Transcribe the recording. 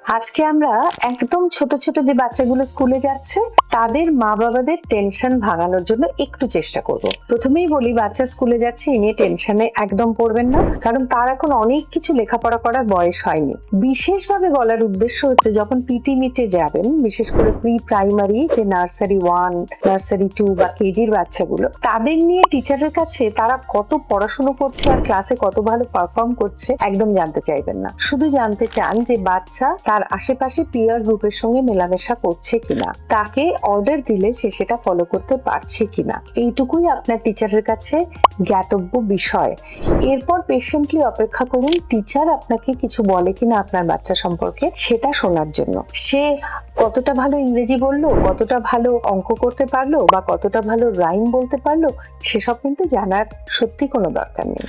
আজকে আমরা একদম ছোট ছোট যে বাচ্চাগুলো স্কুলে যাচ্ছে তাদের মা বাবাদের টেনশন ভাগানোর জন্য একটু চেষ্টা করব। প্রথমেই বলি, বাচ্চা স্কুলে যাচ্ছে এই নিয়ে টেনশনে একদম পড়বেন না, কারণ তার এখন অনেক কিছু লেখাপড়া করার বয়স হয়নি। বিশেষভাবে বলার উদ্দেশ্য হচ্ছে, যখন পিটি মিটে যাবেন, বিশেষ করে প্রি প্রাইমারি যে নার্সারি 1, নার্সারি 2 বা কেজির বাচ্চাগুলো, তাদের নিয়ে টিচারের কাছে তারা কত পড়াশুনো করছে আর ক্লাসে কত ভালো পারফর্ম করছে একদম জানতে চাইবেন না। শুধু জানতে চান যে বাচ্চা তার আশেপাশে পিয়ার গ্রুপের সঙ্গে মেলামেশা করছে কিনা, তাকে অর্ডার দিলে সে সেটা ফলো করতে পারছে কিনা, এইটুকুই আপনার টিচারের কাছে জ্ঞাতব্য বিষয়। এরপর পেশেন্টলি অপেক্ষা করুন টিচার আপনাকে কিছু বলে কিনা আপনার বাচ্চা সম্পর্কে, সেটা শোনার জন্য। সে কতটা ভালো ইংরেজি বললো, কতটা ভালো অঙ্ক করতে পারলো, বা কতটা ভালো রাইম বলতে পারলো, সেসব কিন্তু জানার সত্যি কোনো দরকার নেই।